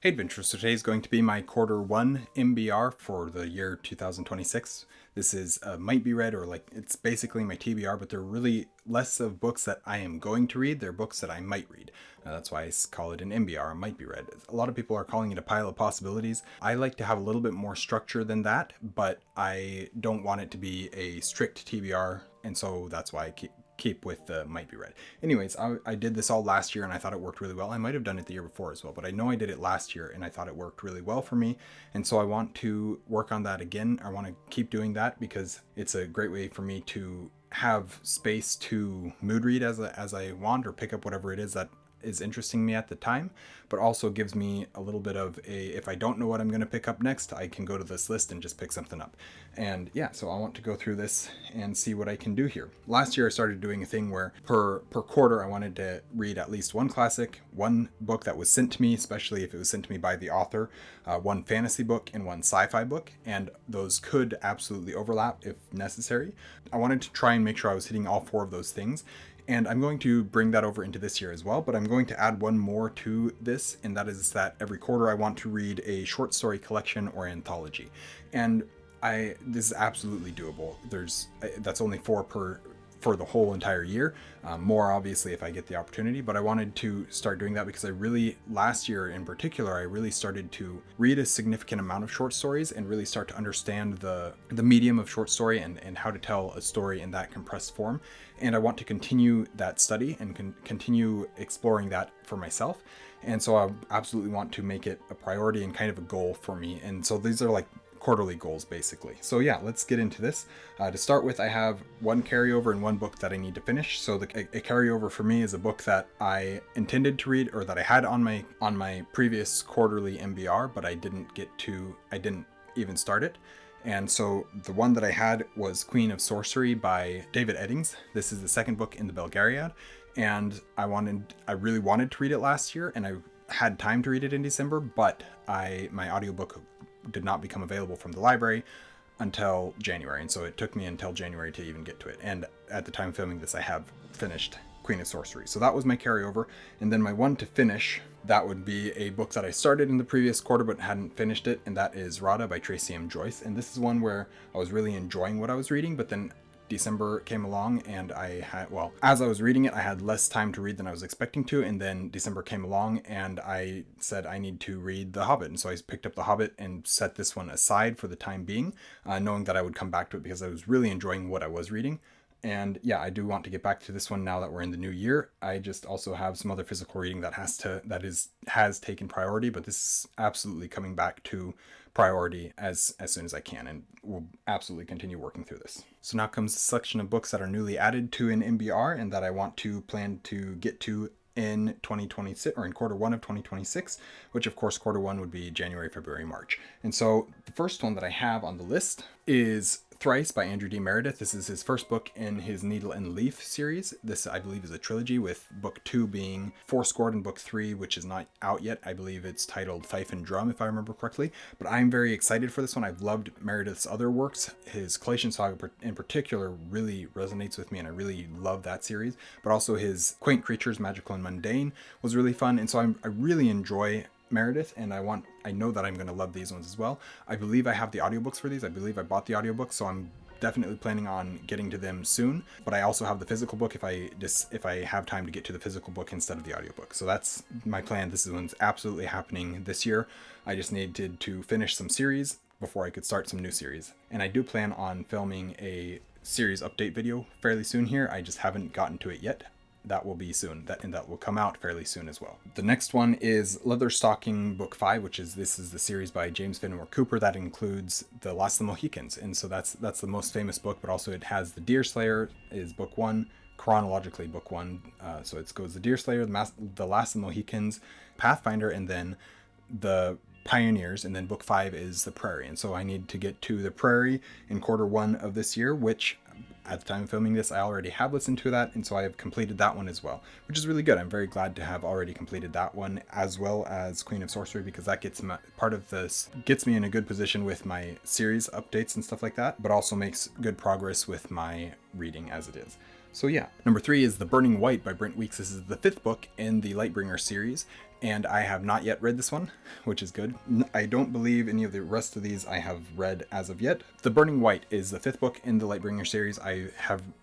Hey Adventure, so today is going to be my quarter one MBR for the year 2026. This is might be read, or it's basically my TBR, but they're really less of books that I am going to read. They're books that I might read. That's why I call it an MBR, might be read. A lot of people are calling it a pile of possibilities. I like to have a little bit more structure than that, but I don't want it to be a strict TBR, and so that's why I keep with the might be read. Anyways, I did this all last year and I thought it worked really well. I might have done it the year before as well, but I know I did it last year and I thought it worked really well for me. And so I want to work on that again. I want to keep doing that because it's a great way for me to have space to mood read as I want, or pick up whatever it is that is interesting me at the time, but also gives me a little bit of if I don't know what I'm going to pick up next, I can go to this list and just pick something up. And yeah, so I want to go through this and see what I can do here. Last year I started doing a thing where per quarter I wanted to read at least one classic, one book that was sent to me, especially if it was sent to me by the author, one fantasy book and one sci-fi book, and those could absolutely overlap if necessary. I wanted to try and make sure I was hitting all four of those things. And I'm going to bring that over into this year as well, but I'm going to add one more to this, and that is that every quarter I want to read a short story collection or anthology. And this is absolutely doable. That's only four for the whole entire year. More obviously if I get the opportunity, but I wanted to start doing that because last year in particular, I really started to read a significant amount of short stories and really start to understand the medium of short story and how to tell a story in that compressed form. And I want to continue that study and continue exploring that for myself. And so I absolutely want to make it a priority and kind of a goal for me. And so these are like quarterly goals basically. So yeah, let's get into this. To start with, I have one carryover and one book that I need to finish. So a carryover for me is a book that I intended to read, or that I had on my previous quarterly MBR, but I didn't even start it. And so the one that I had was Queen of Sorcery by David Eddings. This is the second book in the Belgariad, and I really wanted to read it last year, and I had time to read it in December, but my audiobook did not become available from the library until January, and so it took me until January to even get to it. And at the time of filming this, I have finished Queen of Sorcery. So that was my carryover. And then my one to finish, that would be a book that I started in the previous quarter but hadn't finished it, and that is Rada by Tracy M. Joyce. And this is one where I was really enjoying what I was reading, but then December came along and as I was reading it, I had less time to read than I was expecting to, and then December came along and I said I need to read The Hobbit, and so I picked up The Hobbit and set this one aside for the time being, knowing that I would come back to it because I was really enjoying what I was reading. And yeah, I do want to get back to this one now that we're in the new year. I just also have some other physical reading that has taken priority, but this is absolutely coming back to priority as soon as I can, and we'll absolutely continue working through this. So now comes the selection of books that are newly added to an MBR and that I want to plan to get to in 2026, or in quarter one of 2026, which of course quarter one would be January, February, March. And so the first one that I have on the list is Thrice by Andrew D. Meredith. This is his first book in his Needle and Leaf series. This, I believe, is a trilogy, with book 2 being Fourscored and book 3, which is not out yet. I believe it's titled Fife and Drum, if I remember correctly. But I'm very excited for this one. I've loved Meredith's other works. His Collation Saga in particular really resonates with me, and I really love that series. But also his Quaint Creatures, Magical and Mundane was really fun. And so I really enjoy Meredith, and I know that I'm going to love these ones as well. I believe I have the audiobooks for these. I believe I bought the audiobooks, so I'm definitely planning on getting to them soon. But I also have the physical book if I have time to get to the physical book instead of the audiobook. So that's my plan. This one's absolutely happening this year. I just needed to finish some series before I could start some new series. And I do plan on filming a series update video fairly soon here. I just haven't gotten to it yet. That will be soon, that will come out fairly soon as well. The next one is Leatherstocking Book 5, this is the series by James Fenimore Cooper that includes The Last of the Mohicans. And so that's the most famous book, but also it has The Deerslayer is book 1, chronologically book 1. So it goes The Deerslayer, The Last of the Mohicans, Pathfinder, and then The Pioneers, and then book 5 is The Prairie. And so I need to get to The Prairie in quarter 1 of this year, which at the time of filming this, I already have listened to that, and so I have completed that one as well, which is really good. I'm very glad to have already completed that one, as well as Queen of Sorcery, because that gets me in a good position with my series updates and stuff like that, but also makes good progress with my reading as it is. So yeah, number 3 is The Burning White by Brent Weeks. This is the 5th book in the Lightbringer series, and I have not yet read this one, which is good. I don't believe any of the rest of these I have read as of yet. The Burning White is the 5th book in the Lightbringer series. I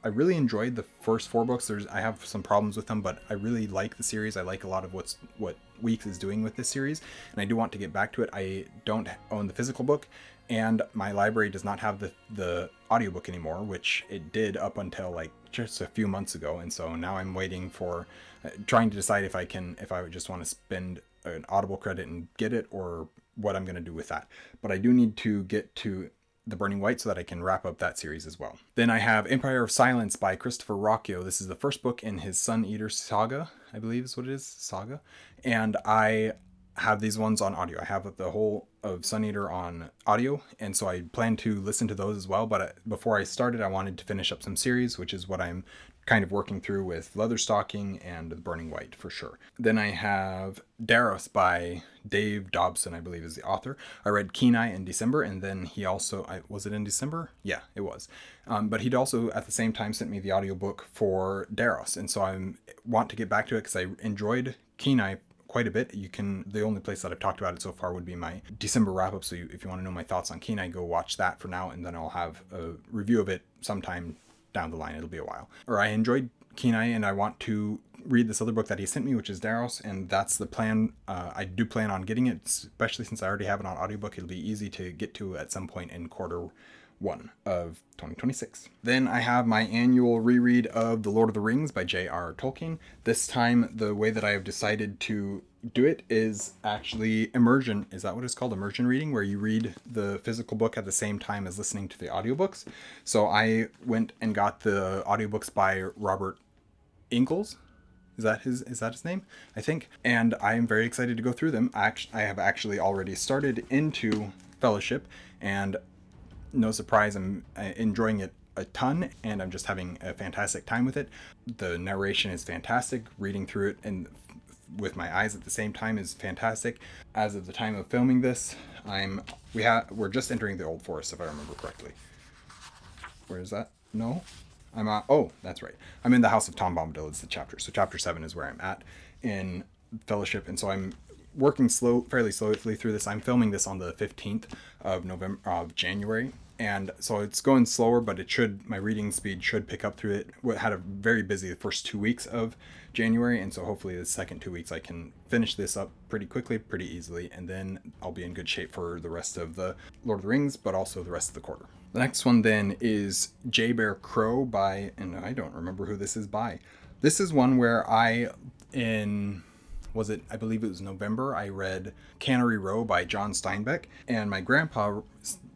really enjoyed the first 4 books. I have some problems with them, but I really like the series. I like a lot of what Weeks is doing with this series, and I do want to get back to it. I don't own the physical book, and my library does not have the audiobook anymore, which it did up until like just a few months ago. And so now I'm waiting for trying to decide if I would just want to spend an Audible credit and get it, or what I'm going to do with that. But I do need to get to The Burning White so that I can wrap up that series as well. Then I have Empire of Silence by Christopher Rocchio. This is the first book in his Sun Eater saga, I believe is what it is, saga. And I have these ones on audio. I have the whole of Sun Eater on audio, and so I plan to listen to those as well. But before I started, I wanted to finish up some series, which is what I'm kind of working through with Leatherstocking and The Burning White for sure. Then I have Daros by Dave Dobson, I believe is the author. I read Kenai in December, and then he also, was it in December? Yeah, it was. But he'd also at the same time sent me the audiobook for Daros, and so I want to get back to it because I enjoyed Kenai quite a bit. The only place that I've talked about it so far would be my December wrap up. So if you want to know my thoughts on Kenai, go watch that for now, and then I'll have a review of it sometime down the line. It'll be a while. Or I enjoyed Kenai, and I want to read this other book that he sent me, which is Daros, and that's the plan. I do plan on getting it, especially since I already have it on audiobook. It'll be easy to get to at some point in quarter 1 of 2026. Then I have my annual reread of The Lord of the Rings by J.R. Tolkien. This time, the way that I have decided to do it is actually immersion. Is that what it's called? Immersion reading, where you read the physical book at the same time as listening to the audiobooks. So I went and got the audiobooks by Robert Ingalls. Is that his name? I think. And I am very excited to go through them. I have actually already started into Fellowship, and no surprise, I'm enjoying it a ton, and I'm just having a fantastic time with it. The narration is fantastic. Reading through it and with my eyes at the same time is fantastic. As of the time of filming this, we're just entering the Old Forest, if I remember correctly. Where is that? No, that's right. I'm in the House of Tom Bombadil. It's the chapter. So chapter 7 is where I'm at in Fellowship, and so I'm working fairly slowly through this. I'm filming this on the 15th of January, and so it's going slower, but my reading speed should pick up through it. We had a very busy first 2 weeks of January, and so hopefully the second 2 weeks I can finish this up pretty quickly, pretty easily, and then I'll be in good shape for the rest of the Lord of the Rings, but also the rest of the quarter. The next one then is J. Bear Crow by, and I don't remember who this is by. This is one where I believe it was November, I read Cannery Row by John Steinbeck, and my grandpa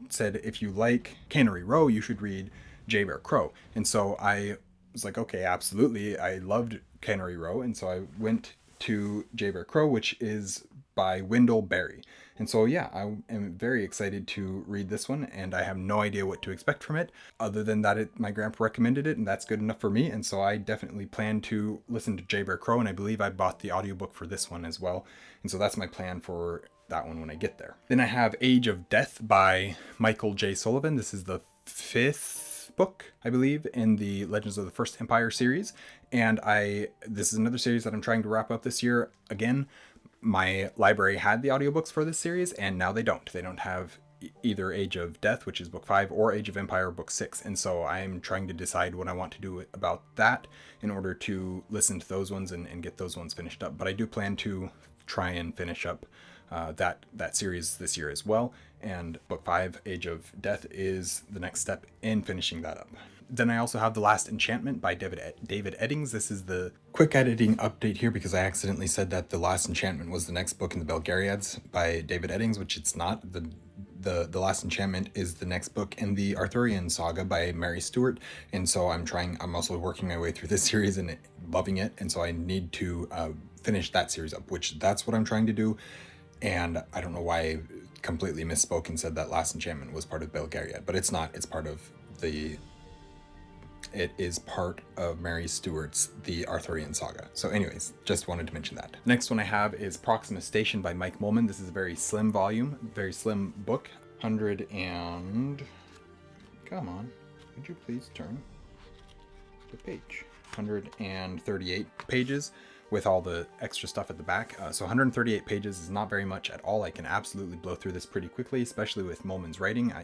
said, if you like Cannery Row, you should read J. Bear Crow. And so I was like, okay, absolutely. I loved Cannery Row, and so I went to J. Bear Crow, which is by Wendell Berry. And so, yeah, I am very excited to read this one, and I have no idea what to expect from it, other than that my grandpa recommended it, and that's good enough for me. And so I definitely plan to listen to J. Bear Crow, and I believe I bought the audiobook for this one as well. And so that's my plan for that one when I get there. Then I have Age of Death by Michael J. Sullivan. This is the 5th book, I believe, in the Legends of the First Empire series. And this is another series that I'm trying to wrap up this year. Again, my library had the audiobooks for this series, and now they don't. They don't have either Age of Death, which is book 5, or Age of Empire, book 6. And so I'm trying to decide what I want to do about that in order to listen to those ones and get those ones finished up. But I do plan to try and finish up that series this year as well. And book 5, Age of Death, is the next step in finishing that up. Then I also have The Last Enchantment by David Eddings. This is the quick editing update here because I accidentally said that The Last Enchantment was the next book in the Belgariads by David Eddings, which it's not. The Last Enchantment is the next book in the Arthurian saga by Mary Stewart. And so I'm also working my way through this series and loving it. And so I need to finish that series up, which that's what I'm trying to do. And I don't know why I completely misspoke and said that Last Enchantment was part of Belgariad, but it's not. It is part of Mary Stewart's The Arthurian Saga. So anyways, just wanted to mention that. Next one I have is Proxima Station by Mike Molman. This is a very slim volume, very slim book. 100 and... Come on, would you please turn? the page. 138 pages with all the extra stuff at the back. So 138 pages is not very much at all. I can absolutely blow through this pretty quickly, especially with Moman's writing. I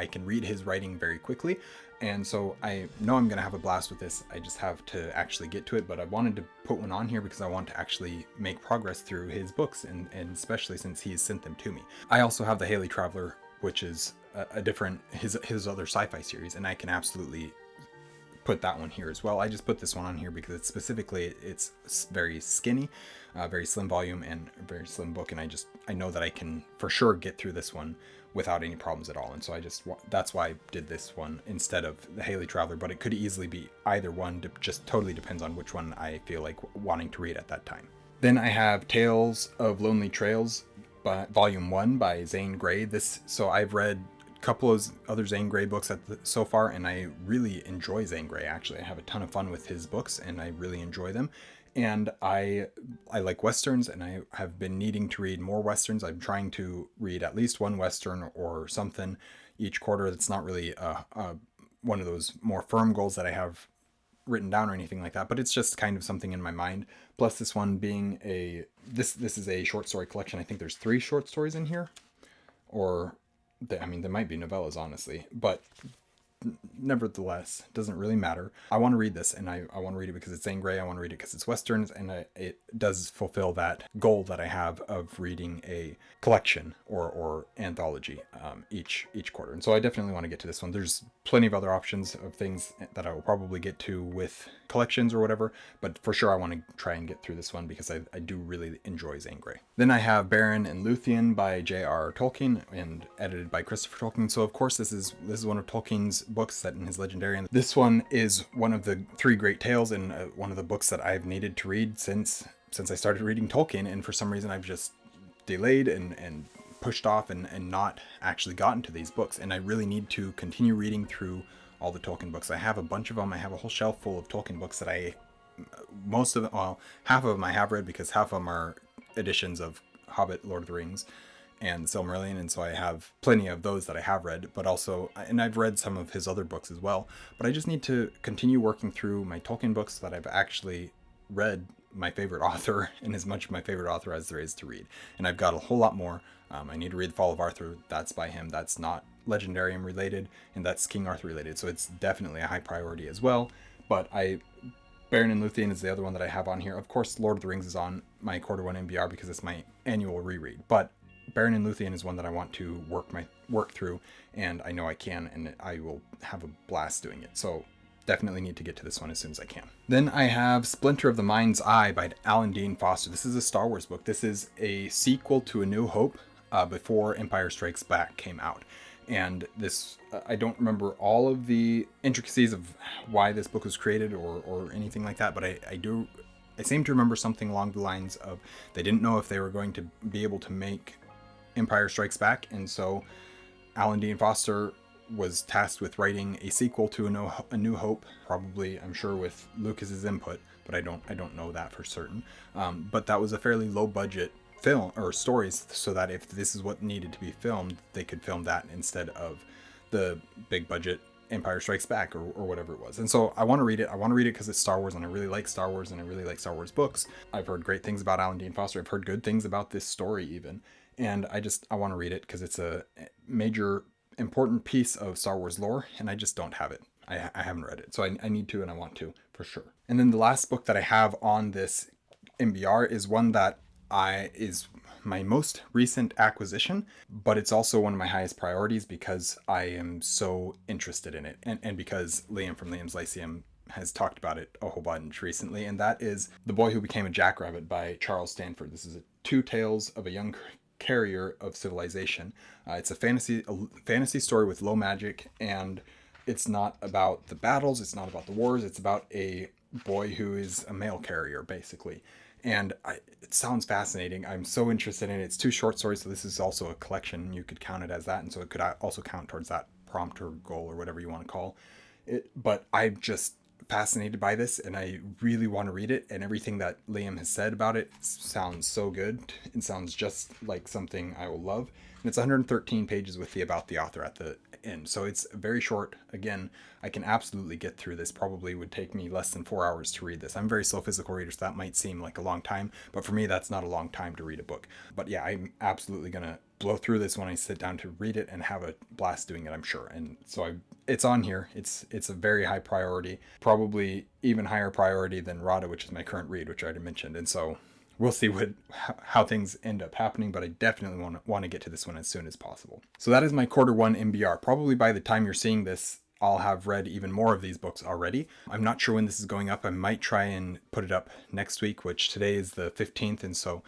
can read his writing very quickly. And so I know I'm going to have a blast with this. I just have to actually get to it, but I wanted to put one on here because I want to actually make progress through his books, and especially since he's sent them to me. I also have the Haley Traveler, which is a different, his other sci-fi series, and I can absolutely put that one here as well. I just put this one on here because it's very skinny, very slim volume and a very slim book, and I know that I can for sure get through this one without any problems at all. And so that's why I did this one instead of the Haley Traveler, but it could easily be either one. Just totally depends on which one I feel like wanting to read at that time. Then I have Tales of Lonely Trails, Volume 1 by Zane Grey. So I've read a couple of other Zane Grey books so far, and I really enjoy Zane Grey. Actually, I have a ton of fun with his books, and I really enjoy them. And I like Westerns, and I have been needing to read more Westerns. I'm trying to read at least one Western or something each quarter. That's not really one of those more firm goals that I have written down or anything like that, but it's just kind of something in my mind. Plus this one being this is a short story collection. I think there's 3 short stories in here, or there might be novellas, honestly, but nevertheless, it doesn't really matter. I want to read this, and I want to read it because it's Zane Grey. I want to read it because it's Westerns, and it does fulfill that goal that I have of reading a collection or anthology each quarter. And so I definitely want to get to this one. There's plenty of other options of things that I will probably get to with collections or whatever, but for sure I want to try and get through this one because I do really enjoy Zane Grey. Then I have Baron and Luthien by J.R.R. Tolkien and edited by Christopher Tolkien. So of course this is one of Tolkien's books set in his Legendarium. This one is one of the 3 great tales, and one of the books that I've needed to read since I started reading Tolkien, and for some reason I've just delayed and pushed off and not actually gotten to these books. And I really need to continue reading through all the Tolkien books. I have a bunch of them. I have a whole shelf full of Tolkien books that half of them I have read, because half of them are editions of Hobbit, Lord of the Rings, and Silmarillion, and so I have plenty of those that I have read, but also, and I've read some of his other books as well, but I just need to continue working through my Tolkien books so that I've actually read my favorite author, and as much of my favorite author as there is to read. And I've got a whole lot more. I need to read The Fall of Arthur. That's by him. That's not Legendarium related, and that's King Arthur related, so it's definitely a high priority as well. But Baron and Luthien is the other one that I have on here. Of course, Lord of the Rings is on my quarter 1 MBR because it's my annual reread, but Baron and Luthien is one that I want to work through, and I know I can, and I will have a blast doing it. So definitely need to get to this one as soon as I can. Then I have Splinter of the Mind's Eye by Alan Dean Foster. This is a Star Wars book. This is a sequel to A New Hope before Empire Strikes Back came out. And this, I don't remember all of the intricacies of why this book was created or anything like that, but I seem to remember something along the lines of they didn't know if they were going to be able to make Empire Strikes Back, and so Alan Dean Foster was tasked with writing a sequel to A New Hope, probably, I'm sure, with Lucas's input, but I don't know that for certain. But that was a fairly low budget film or stories, so that if this is what needed to be filmed, they could film that instead of the big budget Empire Strikes Back or whatever it was. And so I want to read it. I want to read it because it's Star Wars, and I really like Star Wars, and I really like Star Wars books. I've heard great things about Alan Dean Foster. I've heard good things about this story even. And I want to read it because it's a major important piece of Star Wars lore, and I just don't have it. I haven't read it, so I need to, and I want to for sure. And then the last book that I have on this MBR is one that is my most recent acquisition, but it's also one of my highest priorities because I am so interested in it, and because Liam from Liam's Lyceum has talked about it a whole bunch recently, and that is The Boy Who Became a Jackrabbit by Charles Stanford. This is 2 tales of a young carrier of civilization. It's a fantasy story with low magic, and it's not about the battles, it's not about the wars, it's about a boy who is a mail carrier, basically. And it sounds fascinating. I'm so interested in it. It's 2 short stories, so this is also a collection. You could count it as that, and so it could also count towards that prompt or goal or whatever you want to call it. But I'm just fascinated by this and I really want to read it, and everything that Liam has said about it sounds so good. It sounds just like something I will love. And it's 113 pages with the about the author at the end. So it's very short. Again, I can absolutely get through this. Probably would take me less than 4 hours to read this. I'm a very slow physical reader, so that might seem like a long time, but for me that's not a long time to read a book. But yeah, I'm absolutely gonna blow through this when I sit down to read it and have a blast doing it, I'm sure. And so it's on here. It's a very high priority, probably even higher priority than Rada, which is my current read, which I already mentioned. And so we'll see how things end up happening, but I definitely want to get to this one as soon as possible. So that is my Q1 MBR. Probably by the time you're seeing this, I'll have read even more of these books already. I'm not sure when this is going up. I might try and put it up next week, which today is the 15th, and so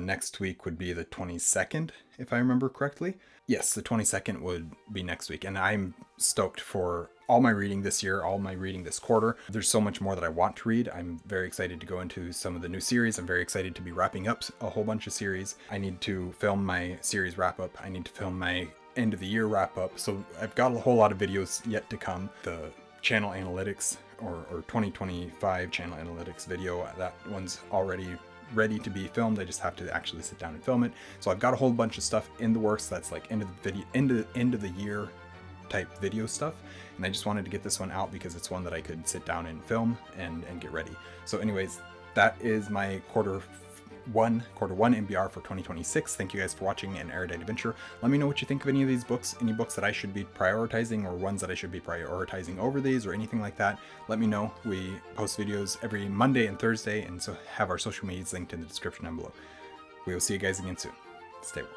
next week would be the 22nd, if I remember correctly. Yes, the 22nd would be next week, and I'm stoked for all my reading this year, all my reading this quarter. There's so much more that I want to read. I'm very excited to go into some of the new series. I'm very excited to be wrapping up a whole bunch of series. I need to film my series wrap up. I need to film my end of the year wrap up. So I've got a whole lot of videos yet to come. The channel analytics or 2025 channel analytics video, that one's already ready to be filmed. I just have to actually sit down and film it. So I've got a whole bunch of stuff in the works that's like end of the year type video stuff, and I just wanted to get this one out because it's one that I could sit down and film and get ready. So anyways, that is my quarter one MBR for 2026. Thank you guys for watching an Erudite Adventure. Let me know what you think of any of these books, any books that I should be prioritizing or ones that I should be prioritizing over these or anything like that. Let me know. We post videos every Monday and Thursday, and so have our social medias linked in the description down below. We will see you guys again soon. Stay well.